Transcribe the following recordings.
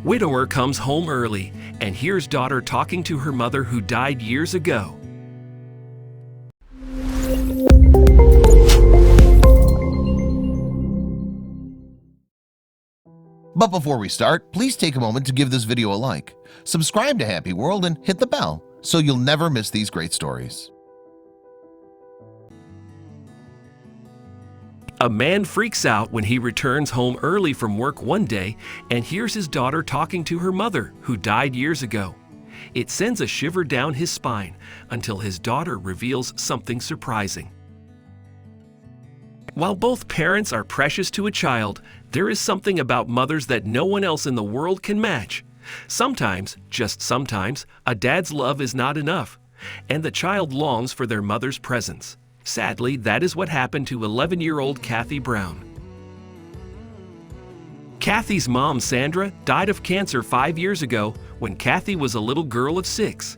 Widower comes home early and hears daughter talking to her mother who died years ago. But before we start, please take a moment to give this video a like, subscribe to Happy World, and hit the bell so you'll never miss these great stories. A man freaks out when he returns home early from work one day and hears his daughter talking to her mother, who died years ago. It sends a shiver down his spine until his daughter reveals something surprising. While both parents are precious to a child, there is something about mothers that no one else in the world can match. Sometimes, just sometimes, a dad's love is not enough, and the child longs for their mother's presence. Sadly, that is what happened to 11-year-old Kathy Brown. Kathy's mom, Sandra, died of cancer 5 years ago when Kathy was a little girl of 6.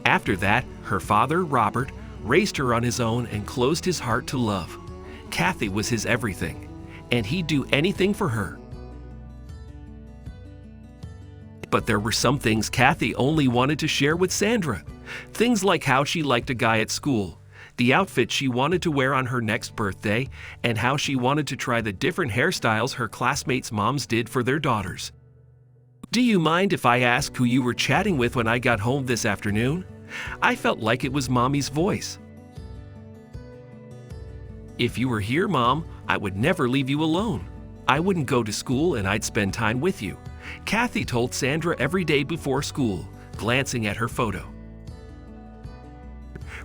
After that, her father, Robert, raised her on his own and closed his heart to love. Kathy was his everything, and he'd do anything for her. But there were some things Kathy only wanted to share with Sandra. Things like how she liked a guy at school, the outfit she wanted to wear on her next birthday, and how she wanted to try the different hairstyles her classmates' moms did for their daughters. "Do you mind if I ask who you were chatting with when I got home this afternoon? I felt like it was Mommy's voice." "If you were here, Mom, I would never leave you alone. I wouldn't go to school and I'd spend time with you," Kathy told Sandra every day before school, glancing at her photo.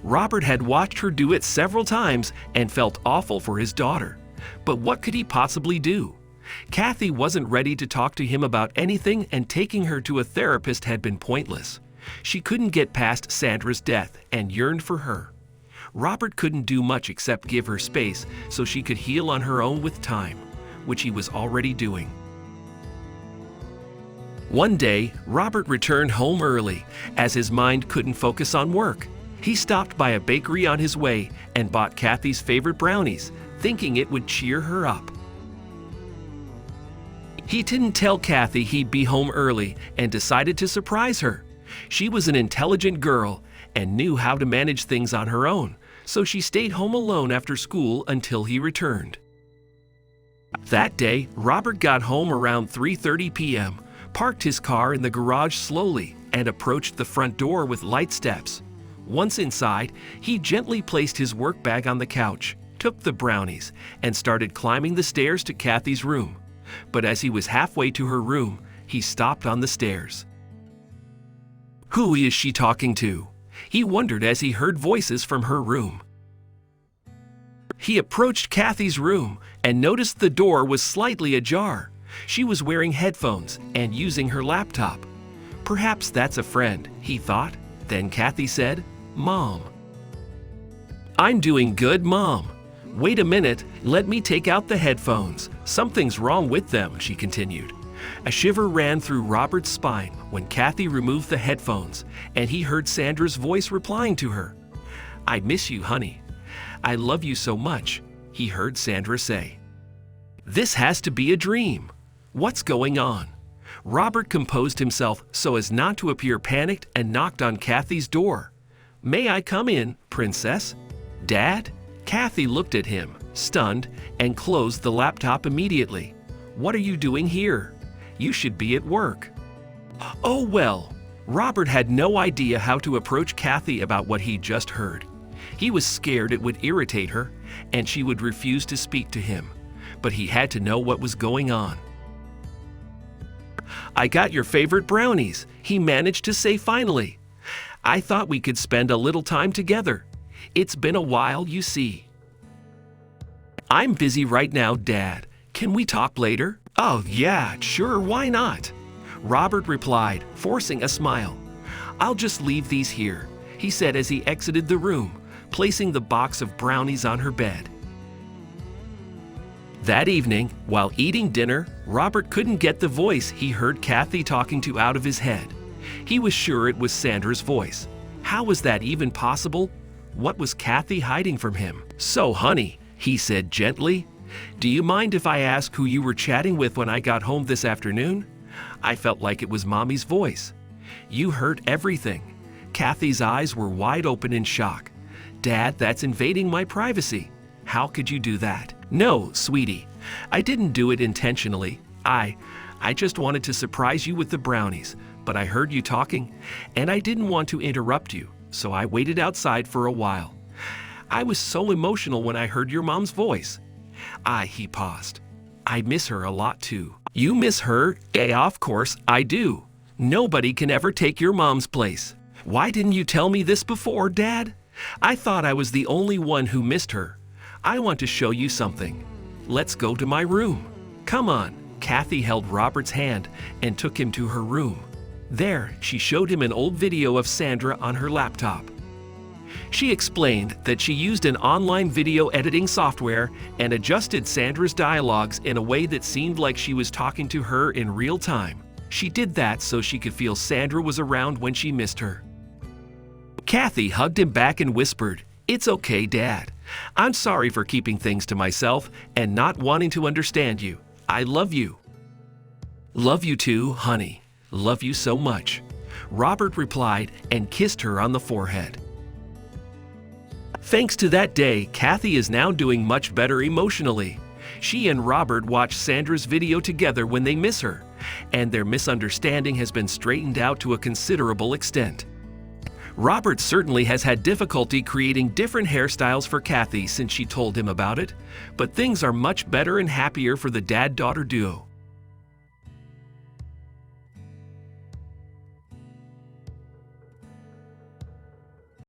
Robert had watched her do it several times and felt awful for his daughter. But what could he possibly do? Kathy wasn't ready to talk to him about anything, and taking her to a therapist had been pointless. She couldn't get past Sandra's death and yearned for her. Robert couldn't do much except give her space so she could heal on her own with time, which he was already doing. One day, Robert returned home early as his mind couldn't focus on work. He stopped by a bakery on his way and bought Kathy's favorite brownies, thinking it would cheer her up. He didn't tell Kathy he'd be home early and decided to surprise her. She was an intelligent girl and knew how to manage things on her own, so she stayed home alone after school until he returned. That day, Robert got home around 3:30 p.m., parked his car in the garage slowly, and approached the front door with light steps. Once inside, he gently placed his work bag on the couch, took the brownies, and started climbing the stairs to Kathy's room. But as he was halfway to her room, he stopped on the stairs. Who is she talking to? He wondered as he heard voices from her room. He approached Kathy's room and noticed the door was slightly ajar. She was wearing headphones and using her laptop. Perhaps that's a friend, he thought. Then Kathy said, "Mom." "I'm doing good, Mom." "Wait a minute, let me take out the headphones. Something's wrong with them," she continued. A shiver ran through Robert's spine when Kathy removed the headphones, and he heard Sandra's voice replying to her. "I miss you, honey. I love you so much," he heard Sandra say. This has to be a dream. What's going on? Robert composed himself so as not to appear panicked and knocked on Kathy's door. "May I come in, Princess?" "Dad?" Kathy looked at him, stunned, and closed the laptop immediately. "What are you doing here? You should be at work." Oh well, Robert had no idea how to approach Kathy about what he just heard. He was scared it would irritate her and she would refuse to speak to him, but he had to know what was going on. "I got your favorite brownies," he managed to say finally. "I thought we could spend a little time together. It's been a while, you see." "I'm busy right now, Dad. Can we talk later?" "Oh yeah, sure, why not?" Robert replied, forcing a smile. "I'll just leave these here," he said as he exited the room, placing the box of brownies on her bed. That evening, while eating dinner, Robert couldn't get the voice he heard Kathy talking to out of his head. He was sure it was Sandra's voice. How was that even possible? What was Kathy hiding from him? "So, honey," he said gently, "do you mind if I ask who you were chatting with when I got home this afternoon? I felt like it was Mommy's voice. You heard everything. Kathy's eyes were wide open in shock. Dad, that's invading my privacy. How could you do that? No, sweetie. I didn't do it intentionally. I just wanted to surprise you with the brownies, but I heard you talking, and I didn't want to interrupt you, so I waited outside for a while. I was so emotional when I heard your mom's voice. He paused. I miss her a lot too. You miss her? Yeah, of course, I do. Nobody can ever take your mom's place. Why didn't you tell me this before, Dad? I thought I was the only one who missed her. I want to show you something. Let's go to my room. Come on. Kathy held Robert's hand and took him to her room. There, she showed him an old video of Sandra on her laptop. She explained that she used an online video editing software and adjusted Sandra's dialogues in a way that seemed like she was talking to her in real time. She did that so she could feel Sandra was around when she missed her. Kathy hugged him back and whispered, "It's okay, Dad. I'm sorry for keeping things to myself and not wanting to understand you. I love you." "Love you too, honey. Love you so much," Robert replied and kissed her on the forehead. Thanks to that day, Kathy is now doing much better emotionally. She and Robert watch Sandra's video together when they miss her, and their misunderstanding has been straightened out to a considerable extent. Robert certainly has had difficulty creating different hairstyles for Kathy since she told him about it, but things are much better and happier for the dad-daughter duo.